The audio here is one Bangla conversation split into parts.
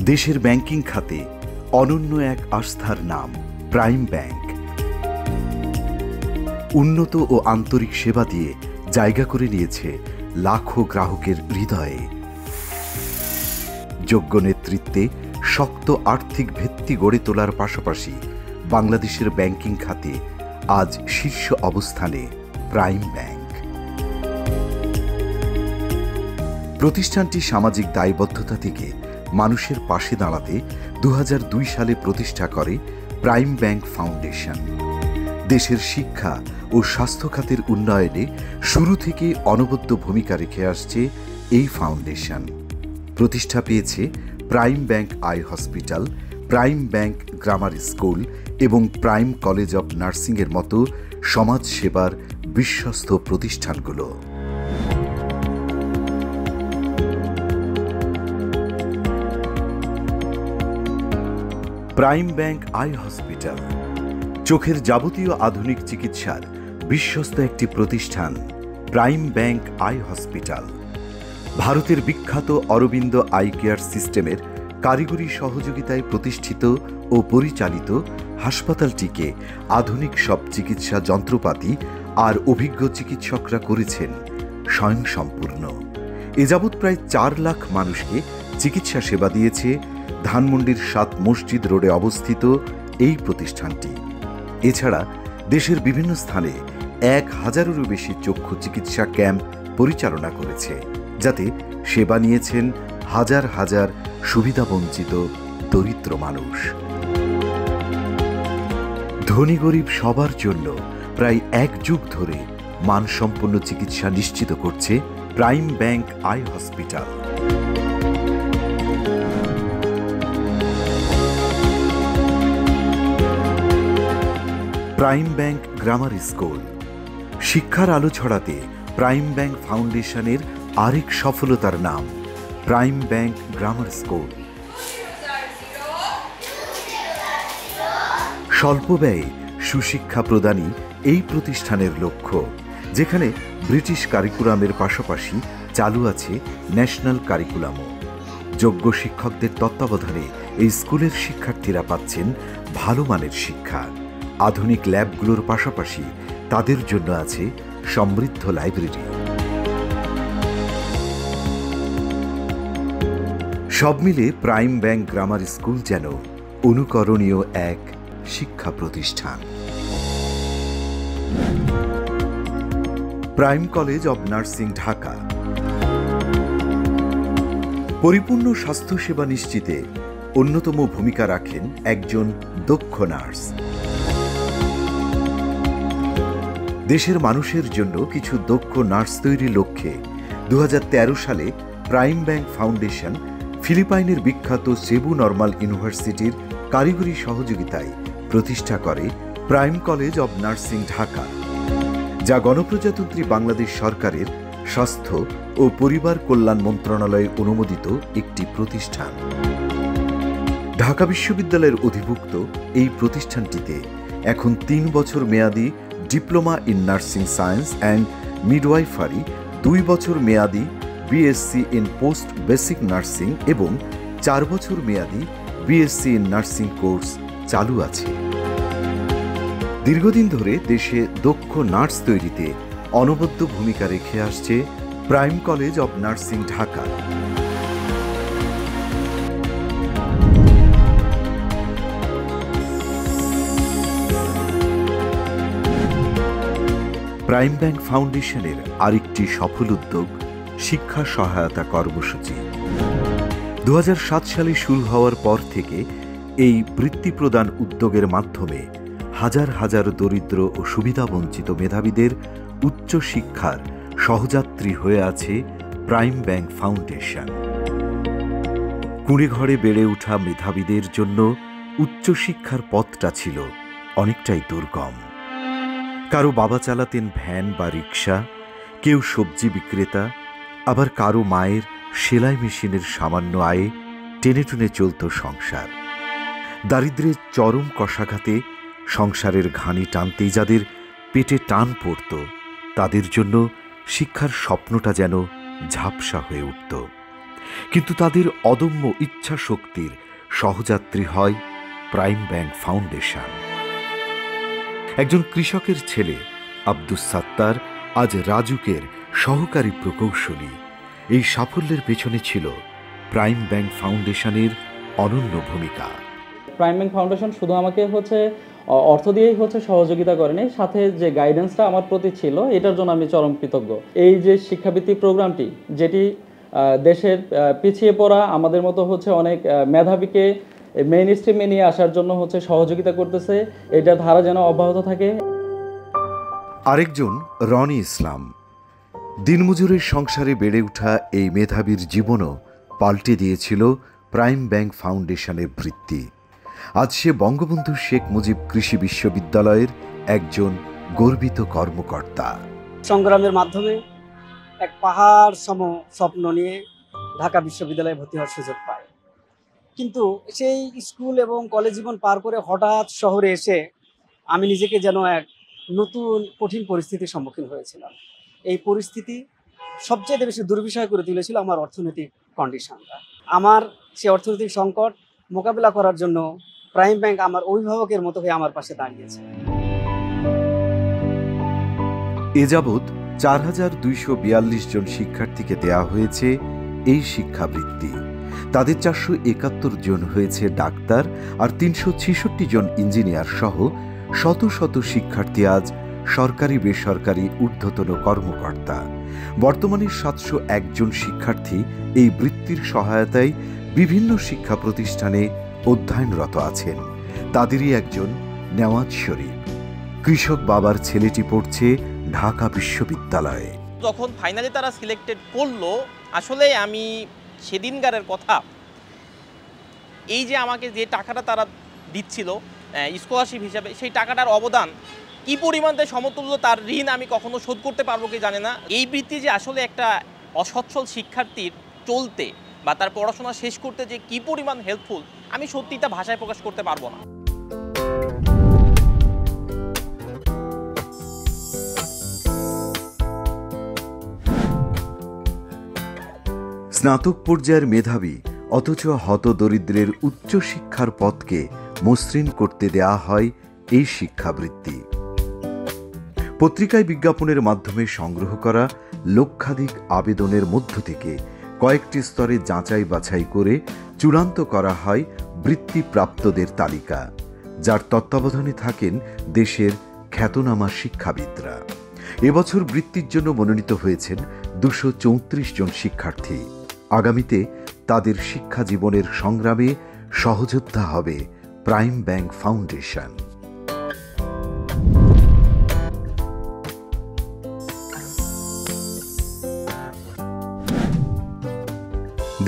দেশের ব্যাংকিং খাতে অনন্য এক আস্থার নাম প্রাইম ব্যাংক। উন্নত ও আন্তরিক সেবা দিয়ে জায়গা করে নিয়েছে লাখো গ্রাহকের হৃদয়ে। যোগ্য নেতৃত্বে শক্ত আর্থিক ভিত্তি গড়ে তোলার পাশাপাশি বাংলাদেশের ব্যাংকিং খাতে আজ শীর্ষ অবস্থানে প্রাইম ব্যাংক। প্রতিষ্ঠানটি সামাজিক দায়বদ্ধতা থেকে মানুষের পাশে দাঁড়াতে ২০০২ সালে প্রতিষ্ঠা করে প্রাইম ব্যাংক ফাউন্ডেশন। দেশের শিক্ষা ও স্বাস্থ্য খাতের উন্নয়নে শুরু থেকে অনবদ্য ভূমিকা রেখে আসছে এই ফাউন্ডেশন। প্রতিষ্ঠা পেয়েছে prime bank eye hospital, prime bank grammar school এবং প্রাইম কলেজ অব নার্সিংয়ের মতো সমাজ সেবার বিশ্বস্ত প্রতিষ্ঠানগুলো। প্রাইম ব্যাংক আই হসপিটাল চোখের যাবতীয় আধুনিক চিকিৎসার বিশ্বস্ত একটি প্রতিষ্ঠান। প্রাইম ব্যাংক আই হসপিটাল ভারতের বিখ্যাত অরবিন্দ আই কেয়ার সিস্টেমের কারিগরি সহযোগিতায় প্রতিষ্ঠিত ও পরিচালিত হাসপাতালটিকে আধুনিক সব চিকিৎসা যন্ত্রপাতি আর অভিজ্ঞ চিকিৎসকরা করেছেন স্বয়ংসম্পূর্ণ। এ যাবৎ প্রায় ৪ লাখ মানুষকে চিকিৎসা সেবা দিয়েছে ধানমন্ডির ৭ মসজিদ রোডে অবস্থিত এই প্রতিষ্ঠানটি। এছাড়া দেশের বিভিন্ন স্থানে ১,০০০-এরও বেশি চক্ষু চিকিৎসা ক্যাম্প পরিচালনা করেছে, যাতে সেবা নিয়েছেন হাজার হাজার সুবিধাবঞ্চিত দরিদ্র মানুষ। ধনী গরিব সবার জন্য প্রায় ১ যুগ ধরে মানসম্পন্ন চিকিৎসা নিশ্চিত করছে prime bank eye hospital. Prime bank grammar school শিক্ষার আলো ছড়াতে প্রাইম ব্যাংক ফাউন্ডেশনের আরেক সফলতার নাম প্রাইম ব্যাংক গ্রামার স্কুল। স্বল্প ব্যয়ে সুশিক্ষা প্রদানই এই প্রতিষ্ঠানের লক্ষ্য, যেখানে ব্রিটিশ কারিকুলামের পাশাপাশি চালু আছে ন্যাশনাল কারিকুলামও। যোগ্য শিক্ষকদের তত্ত্বাবধানে এই স্কুলের শিক্ষার্থীরা পাচ্ছেন ভালো মানের শিক্ষা। আধুনিক ল্যাবগুলোর পাশাপাশি তাদের জন্য আছে সমৃদ্ধ লাইব্রেরি। সব মিলে প্রাইম ব্যাংক গ্রামার স্কুল যেন অনুকরণীয় এক শিক্ষা প্রতিষ্ঠান। Prime college of nursing Dhaka পরিপূর্ণ স্বাস্থ্যসেবা নিশ্চিতে অন্যতম ভূমিকা রাখেন একজন দক্ষ নার্স। দেশের মানুষের জন্য কিছু দক্ষ নার্স তৈরির লক্ষ্যে ২০১৩ সালে প্রাইম ব্যাংক ফাউন্ডেশন ফিলিপাইনের বিখ্যাত সেবু নর্মাল ইউনিভার্সিটির কারিগরি সহযোগিতায় প্রতিষ্ঠা করে prime college of nursing Dhaka, যা গণপ্রজাতন্ত্রী বাংলাদেশ সরকারের স্বাস্থ্য ও পরিবার কল্যাণ মন্ত্রণালয়ে অনুমোদিত একটি প্রতিষ্ঠান। ঢাকা বিশ্ববিদ্যালয়ের অধিভুক্ত এই প্রতিষ্ঠানটিতে এখন ৩ বছর মেয়াদী diploma in nursing science and midwifery, ২ বছর মেয়াদী BSc in post basic nursing এবং ৪ বছর মেয়াদী বিএসসি ইন নার্সিং কোর্স চালু আছে। দীর্ঘদিন ধরে দেশে দক্ষ নার্স তৈরিতে অনবদ্য ভূমিকা রেখে আসছে prime college of nursing Dhaka. Prime bank ফাউন্ডেশনের আরেকটি সফল উদ্যোগ শিক্ষা সহায়তা কর্মসূচি। ২০০৭ সালে শুরু হওয়ার পর থেকে এই বৃত্তি প্রদান উদ্যোগের মাধ্যমে হাজার হাজার দরিদ্র ও সুবিধাবঞ্চিত মেধাবীদের উচ্চ শিক্ষার সহযাত্রী হয়ে আছে প্রাইম ব্যাংক ফাউন্ডেশন। কুঁড়েঘরে বেড়ে ওঠা মেধাবীদের জন্য উচ্চশিক্ষার পথটা ছিল অনেকটাই দুর্গম। কারো বাবা চালাতেন ভ্যান বা রিক্সা, কেউ সবজি বিক্রেতা, আবার কারো মায়ের সেলাই মেশিনের সামান্য আয়ে টেনে টুনে চলত সংসার। দারিদ্র্যের চরম কষাঘাতে সংসারের ঘানি টানতেই যাদের পেটে টান পড়ত, তাদের জন্য শিক্ষার স্বপ্নটা যেন ঝাপসা হয়ে উঠত। কিন্তু তাদের অদম্য ইচ্ছা শক্তির সহযাত্রী হয় প্রাইম ব্যাংক ফাউন্ডেশন। একজন কৃষকের ছেলে আব্দুস সাত্তার আজ রাজুকের সহকারী প্রকৌশলী। এই সাফল্যের পেছনে ছিল প্রাইম ব্যাংক ফাউন্ডেশনের অনন্য ভূমিকা। প্রাইম ব্যাংক ফাউন্ডেশন শুধু আমাকে অর্থ দিয়েই সহযোগিতা করেনি, সাথে যে গাইডেন্সটা আমার প্রতি ছিল এটার জন্য আমি চরম কৃতজ্ঞ। এই যে শিক্ষাবৃত্তি প্রোগ্রামটি, যেটি দেশের পিছিয়ে পড়া আমাদের মতো অনেক মেধাবীকে মেইন স্ট্রিমে নিয়ে আসার জন্য সহযোগিতা করতেছে, এটার ধারা যেন অব্যাহত থাকে। আরেকজন রনি ইসলাম। দিনমজুরের সংসারে বেড়ে ওঠা এই মেধাবীর জীবনও পাল্টে দিয়েছিল প্রাইম ব্যাংক ফাউন্ডেশনের বৃত্তি। আজ সে বঙ্গবন্ধু শেখ মুজিব কৃষি বিশ্ববিদ্যালয়ের একজন গর্বিত কর্মকর্তা। সংগ্রামের মাধ্যমে এক পাহাড় সম স্বপ্ন নিয়ে ঢাকা বিশ্ববিদ্যালয়ে ভর্তি হওয়ার সুযোগ পায়, কিন্তু সেই স্কুল এবং কলেজ জীবন পার করে হঠাৎ শহরে এসে আমি নিজেকে যেন এক নতুন কঠিন পরিস্থিতির সম্মুখীন হয়েছিলাম। এই পরিস্থিতি সবচেয়ে বেশি দুর্বিষয় করে তুলেছিল আমার অর্থনৈতিক কন্ডিশনটা। আমার সেই অর্থনৈতিক সংকট মোকাবিলা করার জন্য প্রাইম ব্যাংক আমার অভিভাবকের মতো হয়ে আমার পাশে দাঁড়িয়েছে। এ যাবৎ ৪,২৪২ জন শিক্ষার্থীকে দেয়া হয়েছে এই শিক্ষাবৃত্তি। তাদের ৪৭১ জন হয়েছে ডাক্তার, আর ৩৬৬ জন ইঞ্জিনিয়ার সহ শত শত শিক্ষার্থী আজ সরকারি বেসরকারি ঊর্ধ্বতন কর্মকর্তা। বর্তমানে ৭০১ জন শিক্ষার্থী এই বৃত্তির সহায়তায় বিভিন্ন শিক্ষা প্রতিষ্ঠানে অধ্যয়নরত আছেন। তাদেরই একজন নেওয়াজ শরীফ। কৃষক বাবার ছেলেটি পড়ছে ঢাকা বিশ্ববিদ্যালয়ে। যখন ফাইনালি তারা সিলেক্টেড করলো, আসলে আমি সেদিনকারের কথা, এই যে আমাকে যে টাকাটা তারা দিচ্ছিল স্কলারশিপ হিসাবে, সেই টাকাটার অবদান কি পরিমাণে সমতুল্য, তার ঋণ আমি কখনো শোধ করতে পারবো কি জানে না। এই বৃত্তি যে আসলে একটা অসচ্ছল শিক্ষার্থীর চলতে বা তার পড়াশোনা শেষ করতে যে কি পরিমাণ হেল্পফুল, আমি সত্যি তা ভাষায় প্রকাশ করতে পারবো না। স্নাতক পর্যায়ের মেধাবী অথচ হতদরিদ্রের উচ্চশিক্ষার পথকে মসৃণ করতে দেয়া হয় এই শিক্ষাবৃত্তি। পত্রিকায় বিজ্ঞাপনের মাধ্যমে সংগ্রহ করা লক্ষাধিক আবেদনের মধ্য থেকে কয়েকটি স্তরে যাচাই বাছাই করে চূড়ান্ত করা হয় বৃত্তিপ্রাপ্তদের তালিকা, যার তত্ত্বাবধানে থাকেন দেশের খ্যাতনামা শিক্ষাবিদরা। এবছর বৃত্তির জন্য মনোনীত হয়েছেন ২৩৪ জন শিক্ষার্থী। আগামীতে তাদের শিক্ষা জীবনের সংগ্রামে সহযোদ্ধা হবে প্রাইম ব্যাংক ফাউন্ডেশন।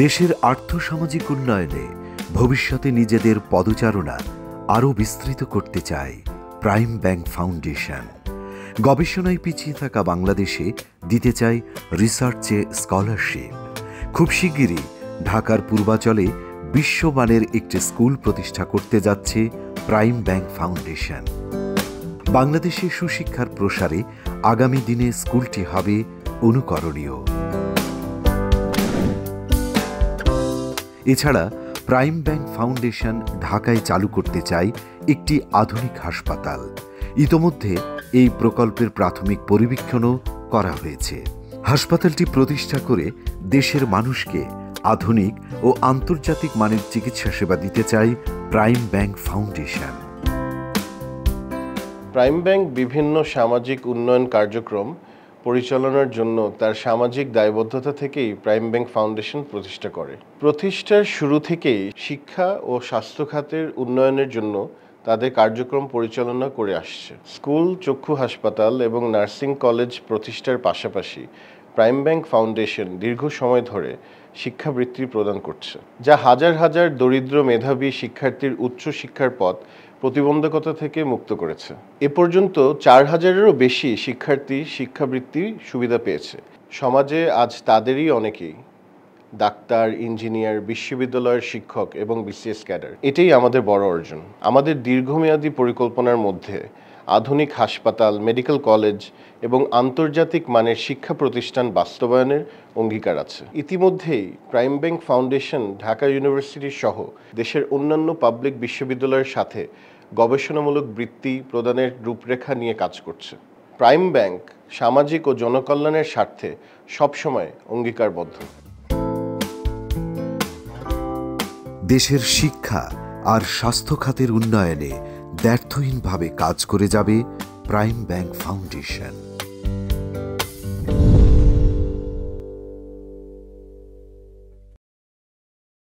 দেশের আর্থসামাজিক উন্নয়নে ভবিষ্যতে নিজেদের পদচারণা আরও বিস্তৃত করতে চায় প্রাইম ব্যাংক ফাউন্ডেশন। গবেষণায় পিছিয়ে থাকা বাংলাদেশে দিতে চায় রিসার্চে স্কলারশিপ। খুব শিগগিরই ঢাকার পূর্বাচলে বিশ্বমানের একটি স্কুল প্রতিষ্ঠা করতে যাচ্ছে প্রাইম ব্যাংক ফাউন্ডেশন। বাংলাদেশে সুশিক্ষার প্রসারে আগামী দিনে স্কুলটি হবে অনুকরণীয়। এছাড়া প্রাইম ব্যাংক ফাউন্ডেশন ঢাকায় চালু করতে চায় একটি আধুনিক হাসপাতাল। ইতোমধ্যে এই প্রকল্পের প্রাথমিক পরিবীক্ষণও করা হয়েছে। হাসপাতালটি প্রতিষ্ঠা করে দেশের মানুষকে আধুনিক ও আন্তর্জাতিক মানের চিকিৎসা সেবা দিতে চায় prime bank foundation. Prime bank বিভিন্ন সামাজিক উন্নয়ন কার্যক্রম পরিচালনার জন্য তার সামাজিক দায়বদ্ধতা থেকেই প্রাইম ব্যাংক ফাউন্ডেশন প্রতিষ্ঠা করে। প্রতিষ্ঠার শুরু থেকেই শিক্ষা ও স্বাস্থ্য খাতের উন্নয়নের জন্য তাদের কার্যক্রম পরিচালনা করে আসছে। স্কুল, চক্ষু হাসপাতাল এবং নার্সিং কলেজ প্রতিষ্ঠার পাশাপাশি প্রাইম ব্যাংক ফাউন্ডেশন দীর্ঘ সময় ধরে শিক্ষাবৃত্তি প্রদান করছে, যা হাজার হাজার দরিদ্র মেধাবী শিক্ষার্থীর উচ্চ শিক্ষার পথ প্রতিবন্ধকতা থেকে মুক্ত করেছে। এ পর্যন্ত ৪,০০০-এরও বেশি শিক্ষার্থী শিক্ষাবৃত্তির সুবিধা পেয়েছে। সমাজে আজ তাদেরই অনেকেই ডাক্তার, ইঞ্জিনিয়ার, বিশ্ববিদ্যালয়ের শিক্ষক এবং বিসিএস ক্যাডার। এটাই আমাদের বড় অর্জন। আমাদের দীর্ঘমেয়াদী পরিকল্পনার মধ্যে আধুনিক হাসপাতাল, মেডিকেল কলেজ এবং আন্তর্জাতিক মানের শিক্ষা প্রতিষ্ঠান বাস্তবায়নের অঙ্গীকার আছে। ইতিমধ্যেই prime bank foundation Dhaka university সহ দেশের অন্যান্য পাবলিক বিশ্ববিদ্যালয়ের সাথে গবেষণামূলক বৃত্তি প্রদানের রূপরেখা নিয়ে কাজ করছে। প্রাইম ব্যাংক সামাজিক ও জনকল্যাণের স্বার্থে সবসময় অঙ্গীকারবদ্ধ। দেশের শিক্ষা আর স্বাস্থ্য খাতের উন্নয়নে দ্ব্যর্থহীনভাবে কাজ করে যাবে প্রাইম ব্যাংক ফাউন্ডেশন।